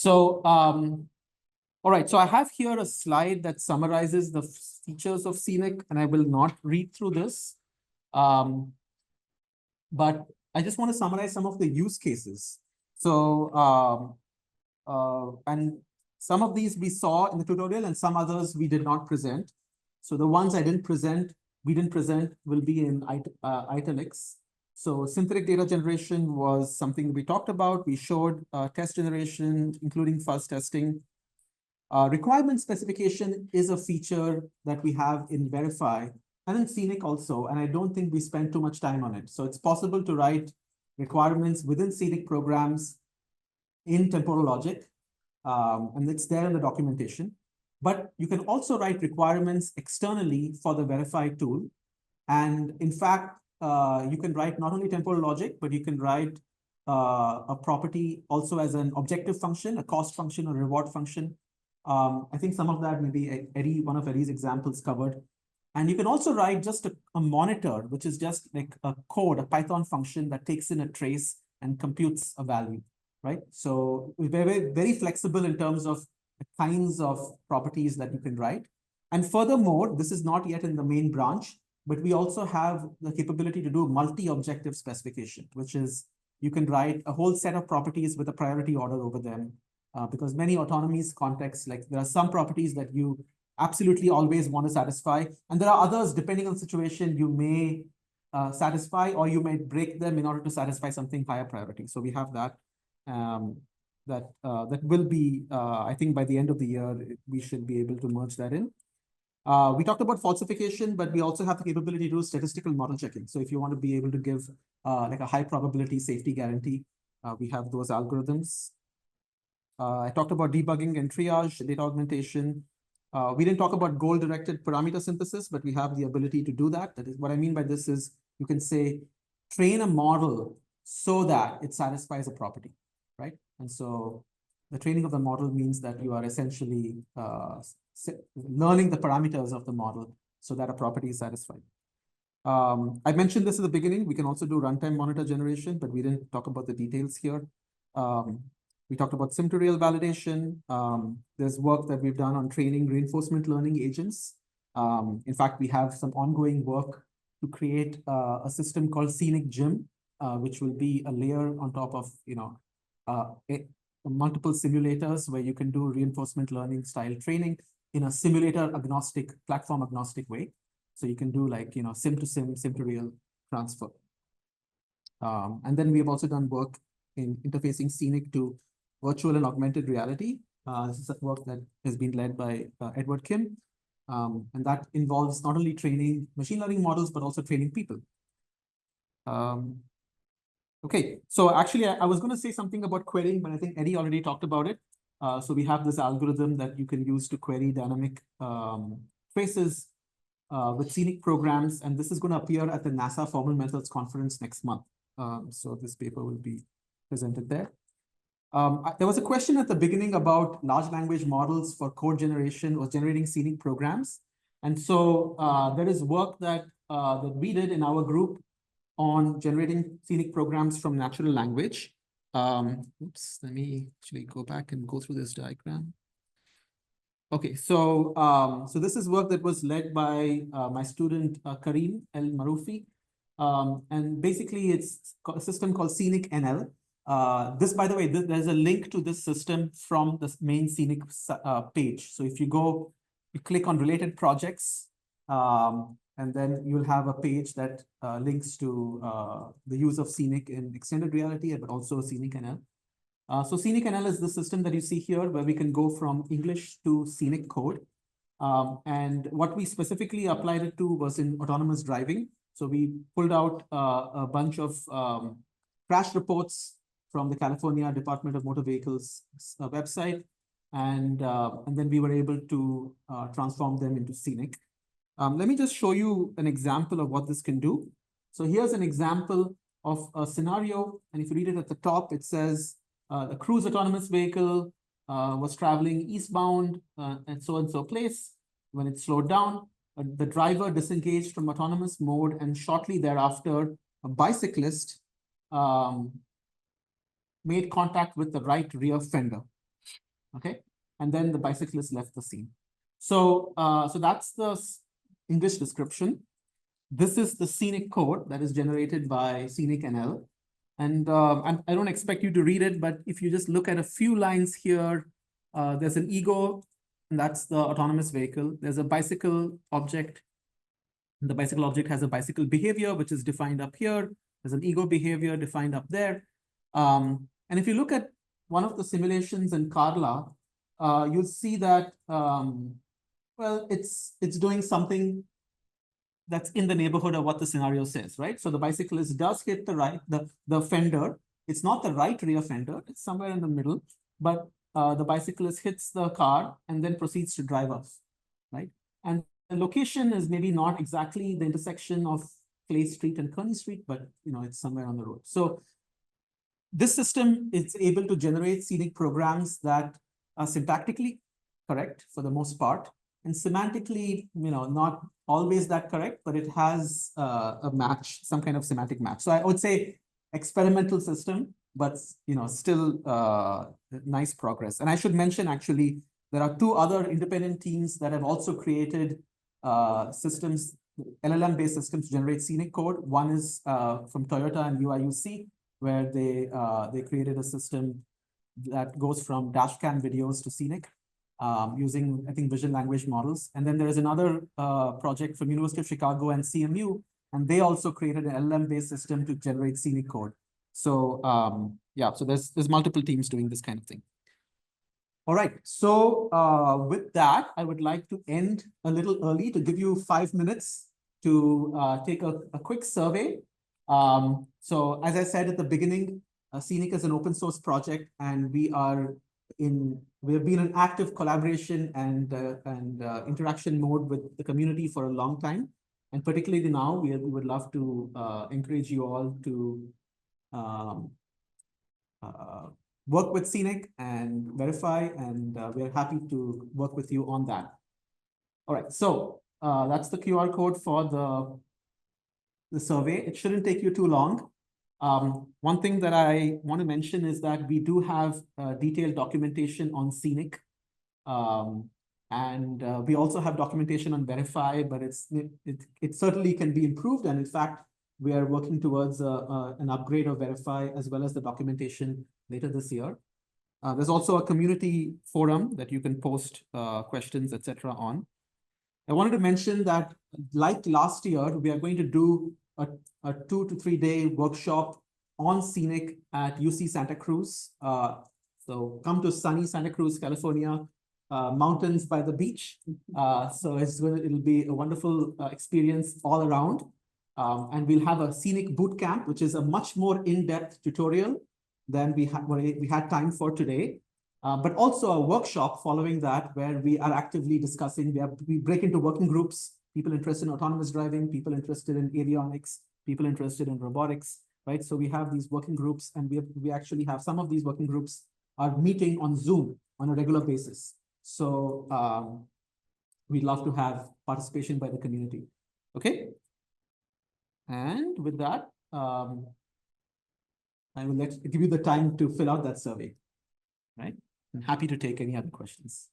So, all right, so I have here a slide that summarizes the features of Scenic, and I will not read through this. But I just want to summarize some of the use cases. So, and some of these we saw in the tutorial and some others we did not present. So the ones we didn't present will be in italics. So synthetic data generation was something we talked about. We showed test generation, including fuzz testing. Requirement specification is a feature that we have in Verify and in Scenic also, and I don't think we spent too much time on it. So it's possible to write requirements within Scenic programs in temporal logic, and it's there in the documentation. But you can also write requirements externally for the Verify tool. And in fact, you can write not only temporal logic, but you can write a property also as an objective function, a cost function, or reward function. I think some of that maybe one of Eddie's examples covered. And you can also write just a monitor, which is just like a code, a Python function that takes in a trace and computes a value, right? So we're very, very flexible in terms of the kinds of properties that you can write. And furthermore, this is not yet in the main branch, but we also have the capability to do multi-objective specification, which is you can write a whole set of properties with a priority order over them. Because many autonomies contexts, like there are some properties that you absolutely always want to satisfy, and there are others, depending on the situation, you may satisfy, or you may break them in order to satisfy something higher priority. So we have that. That will be, I think by the end of the year, we should be able to merge that in. We talked about falsification, but we also have the capability to do statistical model checking. So if you want to be able to give like a high probability safety guarantee, we have those algorithms. I talked about debugging and triage, data augmentation. We didn't talk about goal-directed parameter synthesis, but we have the ability to do that. That is what I mean by this is you can say, train a model so that it satisfies a property, right? And so the training of the model means that you are essentially learning the parameters of the model so that a property is satisfied. I mentioned this at the beginning. We can also do runtime monitor generation, but we didn't talk about the details here. We talked about sim-to-real validation. There's work that we've done on training reinforcement learning agents. In fact, we have some ongoing work to create a system called Scenic Gym, which will be a layer on top of multiple simulators where you can do reinforcement learning style training in a simulator agnostic, platform agnostic way. So you can do like sim to sim, sim to real transfer. And then we have also done work in interfacing Scenic to virtual and augmented reality. This is work that has been led by Edward Kim. And that involves not only training machine learning models, but also training people. Okay, so actually, I was going to say something about querying, but I think Eddie already talked about it. So we have this algorithm that you can use to query dynamic traces with Scenic programs. And this is going to appear at the NASA Formal Methods Conference next month. So this paper will be presented there. There was a question at the beginning about large language models for code generation or generating Scenic programs. And so there is work that we did in our group on generating Scenic programs from natural language. Oops, let me actually go back and go through this diagram. Okay, so so this is work that was led by my student Kareem El Maroufi. And basically it's a system called Scenic NL. This, by the way, there's a link to this system from the main Scenic page. So if you go, you click on related projects, and then you'll have a page that links to the use of Scenic in extended reality, but also Scenic NL. So Scenic NL is the system that you see here, where we can go from English to Scenic code. And what we specifically applied it to was in autonomous driving. So we pulled out a bunch of crash reports from the California Department of Motor Vehicles website. And then we were able to transform them into Scenic. Let me just show you an example of what this can do. So here's an example of a scenario. And if you read it at the top, it says a cruise autonomous vehicle was traveling eastbound at so-and-so place. When it slowed down, the driver disengaged from autonomous mode, and shortly thereafter, a bicyclist made contact with the right rear fender. Okay, and then the bicyclist left the scene. So, so that's the English description. This is the Scenic code that is generated by Scenic NL. And I don't expect you to read it, but if you just look at a few lines here, there's an ego, and that's the autonomous vehicle. There's a bicycle object. The bicycle object has a bicycle behavior, which is defined up here. There's an ego behavior defined up there. And if you look at one of the simulations in Carla, you'll see that, well, it's doing something that's in the neighborhood of what the scenario says, right? So the bicyclist does hit the fender. It's not the right rear fender, it's somewhere in the middle, but the bicyclist hits the car and then proceeds to drive off, right? And the location is maybe not exactly the intersection of Clay Street and Kearney Street, but it's somewhere on the road. So this system is able to generate scenic programs that are syntactically correct for the most part, and semantically, not always that correct, but it has a match, some kind of semantic match. So I would say experimental system, but still nice progress. And I should mention, actually, there are two other independent teams that have also created systems, LLM-based systems to generate scenic code. One is from Toyota and UIUC, where they created a system that goes from dash cam videos to scenic using, I think, vision language models. And then there is another project from University of Chicago and CMU, and they also created an LLM-based system to generate scenic code. So yeah, so there's multiple teams doing this kind of thing. All right, so with that, I would like to end a little early to give you 5 minutes to take a quick survey. So as I said at the beginning, Scenic is an open source project, and we have been in active collaboration and interaction mode with the community for a long time. And particularly now, we would love to encourage you all to work with Scenic and verify, and we're happy to work with you on that. All right, so that's the QR code for the survey. It shouldn't take you too long. One thing that I want to mention is that we do have detailed documentation on Scenic. And we also have documentation on Verify, but it certainly can be improved. And in fact, we are working towards an upgrade of Verify as well as the documentation later this year. There's also a community forum that you can post questions, etc. on. I wanted to mention that, like last year, we are going to do a 2 to 3 day workshop on Scenic at UC Santa Cruz. So come to sunny Santa Cruz, California, mountains by the beach. So it'll be a wonderful experience all around. And we'll have a Scenic boot camp, which is a much more in-depth tutorial than we had time for today. But also a workshop following that, where we are actively discussing. We break into working groups, people interested in autonomous driving, people interested in avionics, people interested in robotics, right? So we have these working groups, and we actually have some of these working groups are meeting on Zoom on a regular basis. So we'd love to have participation by the community. Okay. And with that, I will give you the time to fill out that survey, right? I'm happy to take any other questions.